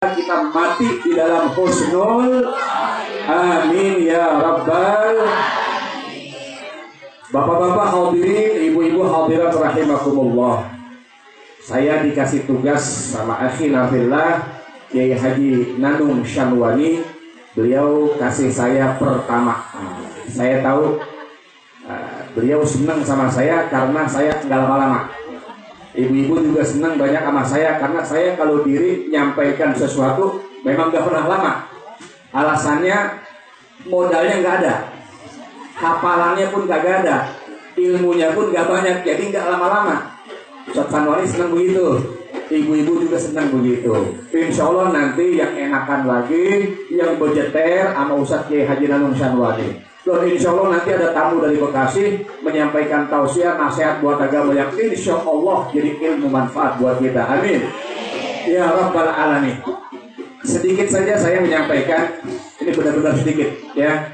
semoga kita mati di dalam husnul amin ya rabbal. Bapak-bapak hadirin, ibu-ibu hadirat rahimakumullah. Saya dikasih tugas sama akhi nafillah Kiai Haji Nanung Syanwani. Beliau kasih saya pertama. Saya tahu beliau senang sama saya karena saya nggak lama-lama. Ibu-ibu juga senang banyak sama saya karena saya kalau diri nyampaikan sesuatu memang nggak pernah lama. Alasannya modalnya nggak ada, hafalannya pun nggak ada, ilmunya pun nggak banyak, jadi nggak lama-lama. Ustaz Sanwani senang begitu, ibu-ibu juga senang begitu. Insya Allah nanti yang enakan lagi, yang berjeter sama Ustaz Kiai Haji Nanung Syanwani. Dan insya Allah nanti ada tamu dari Bekasi menyampaikan tausiah nasihat buat agama yang insya Allah jadi ilmu manfaat buat kita. Amin. Ya Rabbal Alamin. Sedikit saja saya menyampaikan, ini benar-benar sedikit ya.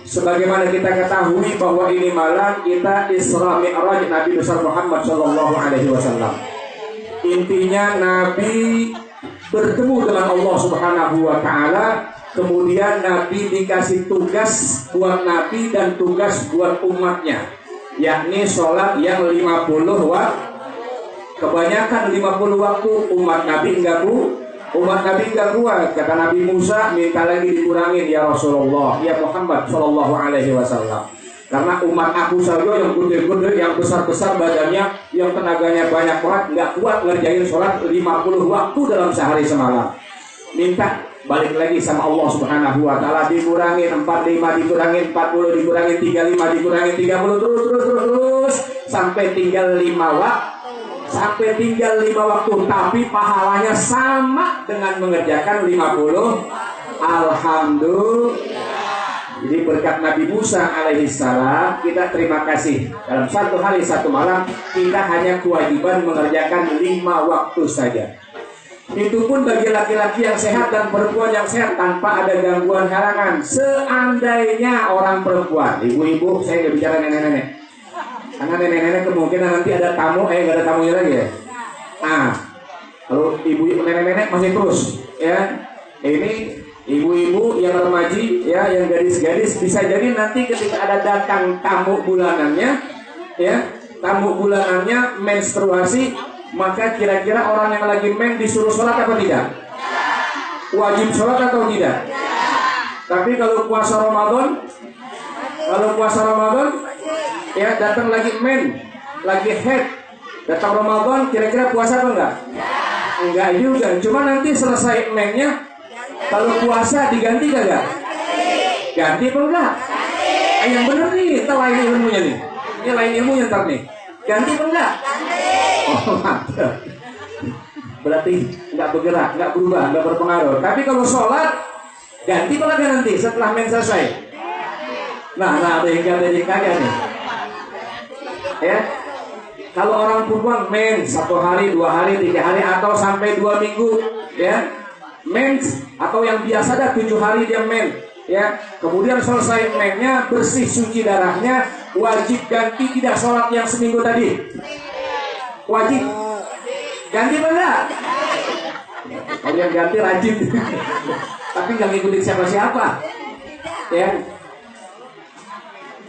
Sebagaimana kita ketahui bahwa ini malam kita Isra Mi'raj Nabi besar Muhammad Shallallahu Alaihi Wasallam. Intinya Nabi bertemu dengan Allah Subhanahu Wa Taala. Kemudian Nabi dikasih tugas buat Nabi dan tugas buat umatnya, yakni sholat yang 50 waktu. Kebanyakan 50 waktu umat Nabi enggak kuat. Kata Nabi Musa, minta lagi dikurangin ya Rasulullah, ya Muhammad Shallallahu Alaihi Wasallam. Karena umat aku saja yang gede-gede, yang besar-besar badannya, yang tenaganya banyak banget, nggak kuat ngerjain sholat 50 waktu dalam sehari semalam. Minta balik lagi sama Allah Subhanahu Wa Taala, dikurangin 45, dikurangin 40, dikurangin 35, dikurangin 30, terus sampai tinggal 5 waktu. Sampai tinggal 5 waktu, tapi pahalanya sama dengan mengerjakan 50. Alhamdulillah. Jadi berkat Nabi Musa alaihissalam, kita terima kasih. Dalam satu hari satu malam, kita hanya kewajiban mengerjakan 5 waktu saja. Itu pun bagi laki-laki yang sehat dan perempuan yang sehat tanpa ada gangguan halangan. Seandainya orang perempuan, ibu-ibu, saya nggak bicara nenek-nenek. Karena nenek-nenek kemungkinan nanti ada tamu, nggak ada tamunya lagi ya. Nah, kalau ibu-ibu nenek-nenek masih terus, ya. Ini ibu-ibu yang remaji, ya, yang gadis-gadis bisa jadi nanti ketika ada datang tamu bulanannya, ya, tamu bulanannya menstruasi, maka kira-kira orang yang lagi disuruh sholat apa tidak? Wajib sholat atau tidak? Tapi kalau puasa Ramadan, ya datang lagi lagi head, datang Ramadan, kira-kira puasa apa enggak? Enggak juga. Cuma nanti selesai mennya, kalau puasa diganti kagak? Ganti apa enggak? Yang bener nih, kita lain ilmunya nih. Ini lain ilmunya ntar nih. Ganti apa enggak? Oh mantap. Berarti enggak bergerak, enggak berubah, enggak berpengaruh. Tapi kalau sholat, ganti apa enggak nanti setelah men selesai? Nah ada yang kagak nih. Ya, kalau orang perempuan mens 1 hari, 2 hari, 3 hari atau sampai 2 minggu, ya, mens atau yang biasa ada 7 hari dia men, ya. Kemudian selesai mennya, bersih suci darahnya, wajib ganti tidak sholat yang seminggu tadi. Wajib ganti enggak? Kalau yang ganti rajin, tapi nggak ngikutin siapa-siapa, ya.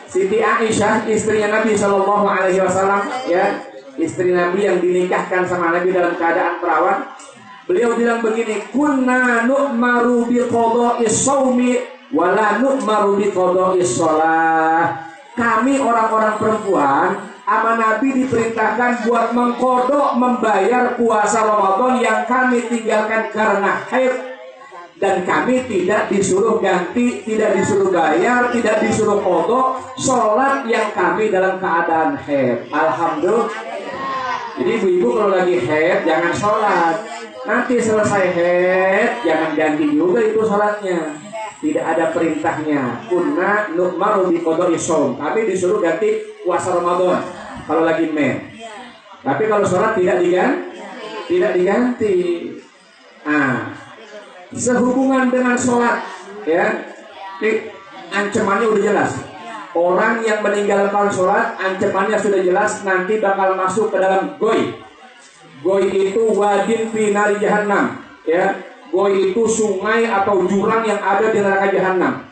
Siti Aisyah, istrinya Nabi Shallallahu Alaihi Wasallam, ya, istri Nabi yang dinikahkan sama Nabi dalam keadaan perawan. Beliau bilang begini, kunna nu'maru bi qada'is shaumi wa la nu'maru bi qada'is shalah. Kami orang-orang perempuan sama Nabi diperintahkan buat mengkodok membayar puasa Ramadan yang kami tinggalkan karena haid. Dan kami tidak disuruh ganti, tidak disuruh bayar, tidak disuruh kodok sholat yang kami dalam keadaan haid. Alhamdulillah. Jadi ibu-ibu kalau lagi haid jangan sholat. Nanti selesai haid jangan ganti juga itu sholatnya. Tidak ada perintahnya. Kunna nu'maru bi qada'i shaum. Kami disuruh ganti puasa Ramadan kalau lagi men. Tapi kalau sholat tidak diganti. Nah, sehubungan dengan sholat, ya, ancamannya udah jelas. Orang yang meninggalkan sholat, ancamannya sudah jelas, nanti bakal masuk ke dalam goi. Goi itu wadin fi nari jahannam, ya. Goi itu sungai atau jurang yang ada di neraka jahanam.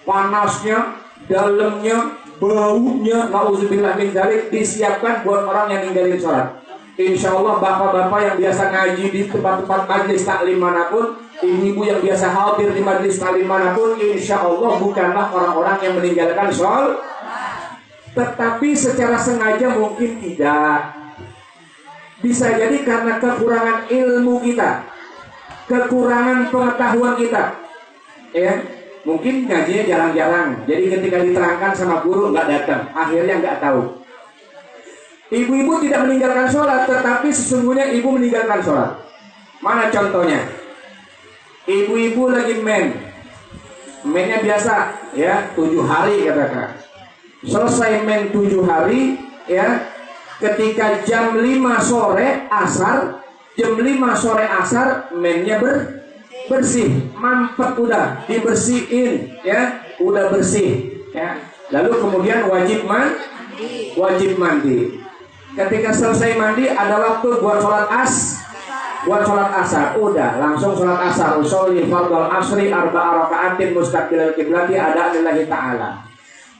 Panasnya, dalamnya, baunya, nauzubillah min dzalik, disiapkan buat orang yang ninggalin sholat. Insya Allah bapak-bapak yang biasa ngaji di tempat-tempat majelis taklim manapun, ibu-ibu yang biasa hadir di majelis taklim manapun, insya Allah bukanlah orang-orang yang meninggalkan sholat. Tetapi secara sengaja mungkin tidak. Bisa jadi karena kekurangan ilmu kita, kekurangan pengetahuan kita, ya. Mungkin ngajinya jarang-jarang, jadi ketika diterangkan sama guru nggak datang, akhirnya nggak tahu. Ibu-ibu tidak meninggalkan sholat, tetapi sesungguhnya ibu meninggalkan sholat. Mana contohnya? Ibu-ibu lagi mennya biasa, ya 7 hari katakan. Selesai men 7 hari, ya, ketika jam 5 sore asar, jam 5 sore asar mennya bersih, mampet udah dibersihin, ya, udah bersih, ya. Lalu kemudian wajib mandi. Ketika selesai mandi ada waktu buat sholat asar, udah langsung sholat asar. Usolli fardhal asri arba'a raka'atin mustaqbilal qiblati ada lillahi ta'ala.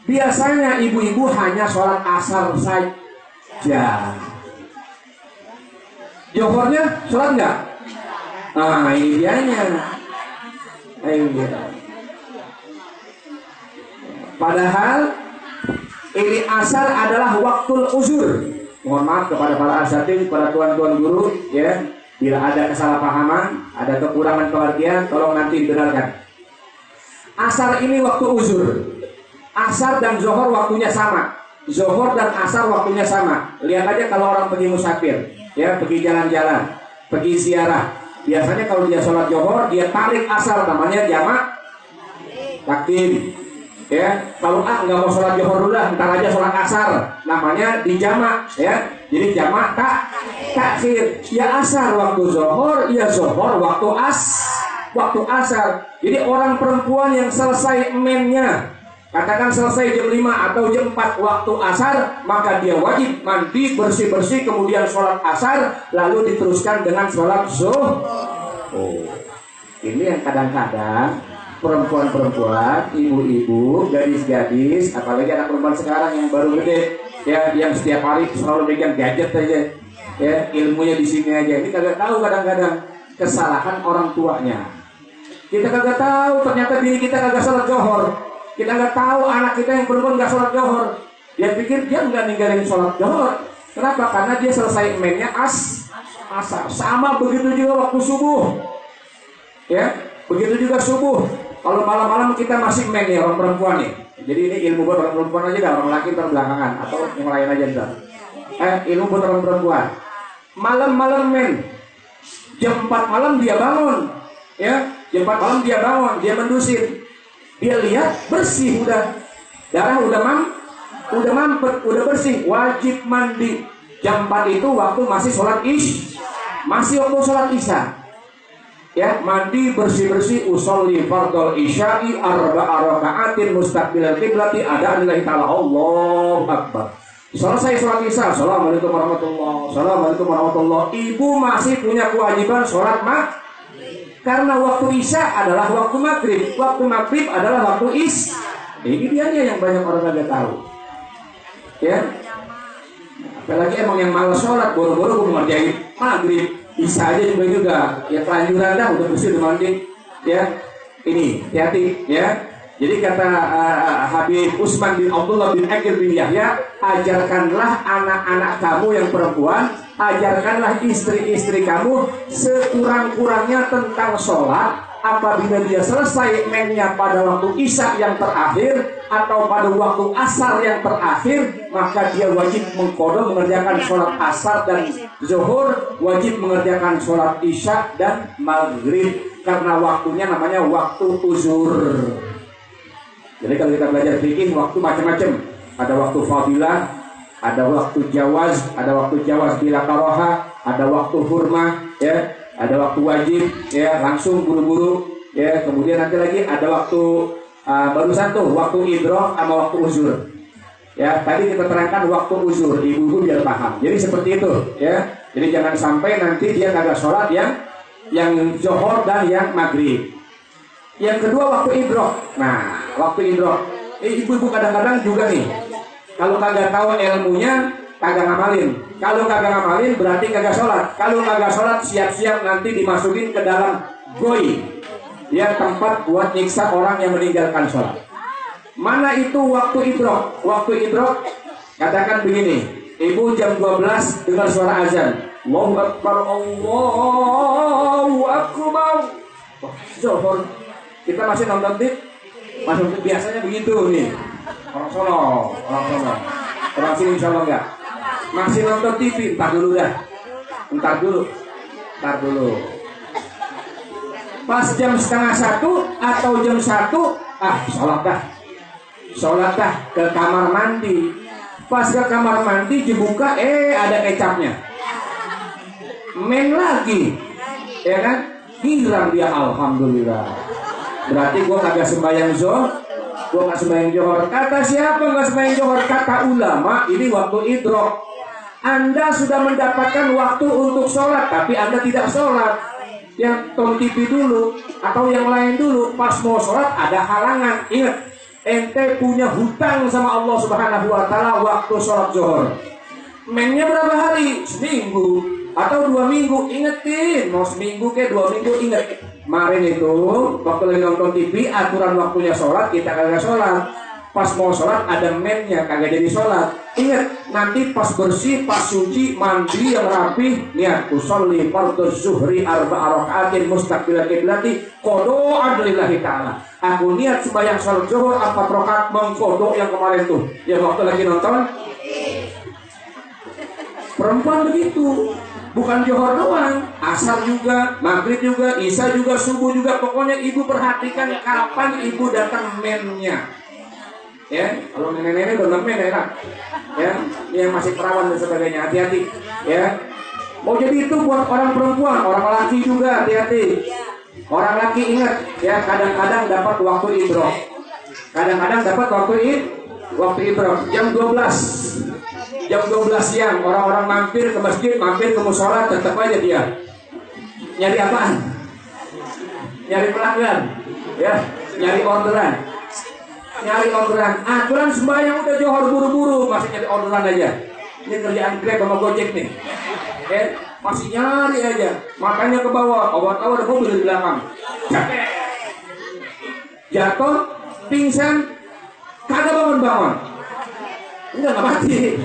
Biasanya ibu-ibu hanya sholat asar saja. Johornya sholat nggak? Ah, ini dianya. Padahal ini asar adalah waktul uzur. Mohon maaf kepada para asatidz, para tuan-tuan guru, ya. Bila ada kesalahpahaman, ada kekurangan pengertian, tolong nanti dibenarkan. Asar ini waktu uzur. Asar dan zohor waktunya sama. Zohor dan asar waktunya sama. Lihat aja kalau orang pergi musafir, ya, pergi jalan-jalan, pergi ziarah. Biasanya kalau dia sholat zohor, dia tarik asar, namanya jamak takdim. Ya, kalau nggak mau sholat zuhur dulu lah, ntar aja sholat asar, namanya dijamak, ya. Jadi jamak takhir. Ya asar waktu zuhur, ya zuhur waktu asar. Jadi orang perempuan yang selesai mennya, katakan selesai jam 5 atau jam 4 waktu asar, maka dia wajib mandi bersih-bersih, kemudian sholat asar, lalu diteruskan dengan sholat zuhur. Oh, ini yang kadang-kadang perempuan-perempuan, ibu-ibu, gadis-gadis, apalagi anak perempuan sekarang yang baru gede, ya, yang setiap hari selalu pegang gadget aja, ya, ilmunya di sini aja. Ini kagak tahu kadang-kadang kesalahan orang tuanya. Kita kagak tahu ternyata diri kita kagak sholat zuhur. Kita nggak tahu anak kita yang perempuan nggak sholat zuhur. Dia pikir dia nggak ninggalin sholat zuhur. Kenapa? Karena dia selesai mennya asar. Sama begitu juga waktu subuh, ya, begitu juga subuh. Kalau malam-malam kita masih men ya orang perempuan nih. Jadi ini ilmu buat orang perempuan aja dah, orang laki terbelakangan atau yang lain aja dah. Ilmu buat orang perempuan. Malam-malam men. Jam 4 malam dia bangun. Ya, jam 4 malam dia bangun, dia mendusin. Dia lihat bersih udah. Darah udah mampet, udah bersih, wajib mandi. Jam 4 itu waktu masih sholat masih waktu sholat isya. Ya, mandi bersih-bersih, usolli fardhal isya'i arba'a raka'atin mustaqbilal qiblati ada lillahi ta'ala. Allahu akbar. Selesai sholat isya, assalamualaikum warahmatullah. Ibu masih punya kewajiban sholat karena waktu isya adalah waktu maghrib, waktu maghrib adalah waktu Ini dia yang banyak orang nggak tahu. Ya, apalagi emang yang malas sholat, boro-boro mau ngerjain maghrib. Bisa aja juga ya, kelanjuran dah, udah bersih, udah mandi, ya. Ini hati-hati, ya. Jadi kata Habib Utsman bin Abdullah bin Aqil bin Yahya, ajarkanlah anak-anak kamu yang perempuan, ajarkanlah istri-istri kamu sekurang-kurangnya tentang sholat. Apabila dia selesai mennya pada waktu isya yang terakhir atau pada waktu asar yang terakhir, maka dia wajib mengqadha mengerjakan sholat asar dan zuhur, wajib mengerjakan sholat isya dan maghrib, karena waktunya namanya waktu uzur. Jadi kalau kita belajar fikih, waktu macam-macam. Ada waktu fadilah, ada waktu jawaz bila karoha, ada waktu hurmah, ya. Ada waktu wajib, ya, langsung buru-buru, ya. Kemudian nanti lagi ada waktu barusan tuh waktu idroh sama waktu uzur. Ya, tadi kita terangkan waktu uzur, ibu-ibu biar paham. Jadi seperti itu, ya. Jadi jangan sampai nanti dia kagak sholat yang yang johor dan yang maghrib. Yang kedua waktu idrok. Nah, waktu idrok. Ibu-ibu kadang-kadang juga nih, kalau kagak tahu ilmunya, kagak ngamalin. Kalau kagak ngamalin berarti kagak sholat. Kalau kagak sholat siap-siap nanti dimasukin ke dalam goi, ya, tempat buat nyiksa orang yang meninggalkan sholat. Mana itu waktu idrok? Waktu idrok katakan begini, ibu jam 12 dengar suara azan, Allahu Akbar, Allahu Akbar. Wah, Johor. Kita masih nonton TV, masih biasanya begitu nih. Orang sono. Orang sini insya Allah enggak. Masih nonton TV, ntar dulu. Pas jam setengah 1 atau jam 1, sholat dah ke kamar mandi. Pas ke kamar mandi dibuka, ada kecapnya. Men lagi, ya kan? Hilang dia, alhamdulillah. Berarti gua kagak sembahyang gua nggak sembahyang johor. Kata siapa nggak sembahyang johor? Kata ulama, ini waktu idrok. Anda sudah mendapatkan waktu untuk sholat, tapi Anda tidak sholat. Yang tonton TV dulu atau yang lain dulu, pas mau sholat ada halangan. Ingat, ente punya hutang sama Allah Subhanahu Wa Taala waktu sholat johor. Mainnya berapa hari? Seminggu atau 2 minggu? Ingetin, mau seminggu ke 2 minggu, inget. Kemarin itu waktu lagi nonton TV, aturan waktunya sholat, kita kagak sholat. Pas mau sholat ada mennya, kagak jadi sholat. Ingat, nanti pas bersih, pas suci, mandi yang rapi, niat usolli fardhu zuhri 4 rakaatin mustaqbilal qiblati qada'an lillahi ta'ala. Aku niat sembahyang sholat zuhur 4 rakaat mengkodok yang kemarin tuh, yang waktu lagi nonton. Perempuan begitu. Bukan johor doang, asar juga, maghrib juga, isya juga, subuh juga. Pokoknya ibu perhatikan kapan ibu datang mennya. Ya, kalau nenek-nenek udah men enak. Ya, yang masih perawan dan sebagainya, hati-hati. Ya, mau jadi itu buat orang perempuan, orang laki juga, hati-hati. Orang laki ingat, ya, kadang-kadang dapat waktu idrok. Kadang-kadang dapat waktu idrok. Jam 12 siang orang-orang mampir ke masjid, mampir ke musola, tetap aja dia nyari apaan? Nyari pelanggan, ya, nyari orderan. Aturan sembahyang udah johor buru-buru, masih nyari orderan aja. Ini kerjaan Grab sama Gojek nih, masih nyari aja. Makanya ke bawah, awal-awal ada mobil di belakang, jatuh, pingsan, kagak bangun. Enggak mati.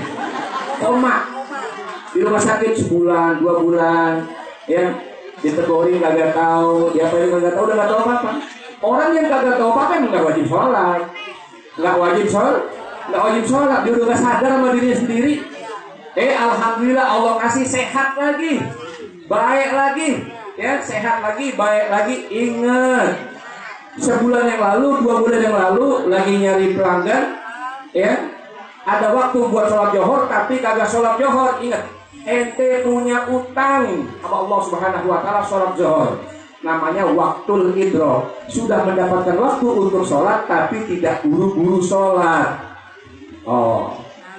Koma di rumah sakit sebulan 2 bulan, ya, ditegurin kagak tahu, diapain kagak tahu, udah nggak tahu apa-apa. Orang yang kagak tahu apa-apa nggak wajib sholat, nggak wajib sholat, dia udah nggak sadar sama dirinya sendiri. Alhamdulillah Allah kasih sehat lagi, baik lagi, ya, sehat lagi, baik lagi. Ingat, sebulan yang lalu, 2 bulan yang lalu lagi nyari pelanggan, ya. Ada waktu buat sholat johor tapi kagak sholat johor. Ingat, ente punya utang sama Allah Subhanahu Wa Taala sholat johor. Namanya waktul idrok. Sudah mendapatkan waktu untuk sholat tapi tidak buru-buru sholat.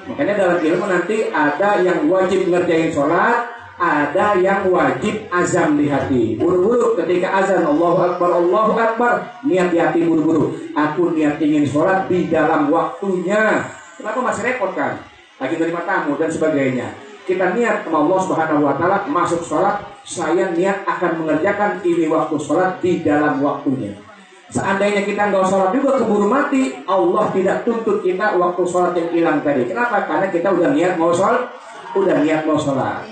Makanya dalam ilmu nanti ada yang wajib ngerjain sholat, ada yang wajib azam di hati. Buru-buru ketika azan Allahu Akbar, niat di hati buru-buru. Aku niat ingin sholat di dalam waktunya. Kenapa masih repot kan? Lagi terima tamu dan sebagainya. Kita niat sama Allah Subhanahu Wa Taala masuk sholat. Saya niat akan mengerjakan ini waktu sholat di dalam waktunya. Seandainya kita nggak sholat juga keburu mati, Allah tidak tuntut kita waktu sholat yang hilang tadi. Kenapa? Karena kita udah niat mau sholat.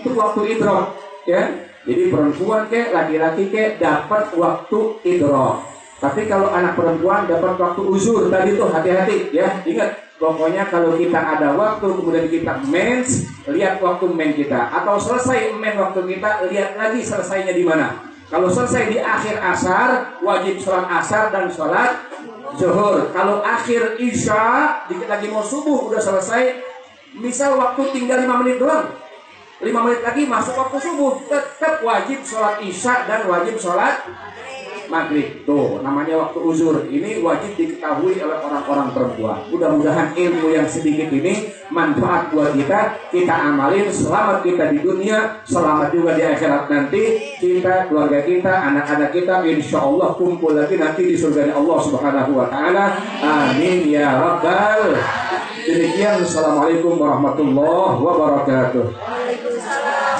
Itu waktu idrok, ya. Jadi perempuan ke laki-laki ke dapat waktu idrok. Tapi kalau anak perempuan dapat waktu uzur tadi tuh, hati-hati, ya. Ingat. Pokoknya kalau kita ada waktu kemudian kita mens, lihat waktu men kita. Atau selesai men waktu kita, lihat lagi selesainya di mana. Kalau selesai di akhir asar, wajib sholat asar dan sholat zuhur. Kalau akhir isya, dikit lagi mau subuh udah selesai. Misal waktu tinggal 5 menit doang, 5 menit lagi masuk waktu subuh, tetap wajib sholat isya dan wajib sholat maghrib. Tuh namanya waktu uzur. Ini wajib diketahui oleh orang-orang perempuan. Mudah-mudahan ilmu yang sedikit ini manfaat buat kita amalin, selamat kita di dunia, selamat juga di akhirat nanti, kita, keluarga kita, anak-anak kita, insya Allah kumpul lagi nanti di surga Allah Subhanahu Wa Taala. Amin ya Rabbal. Demikian, assalamualaikum warahmatullahi wabarakatuh. Waalaikumsalam.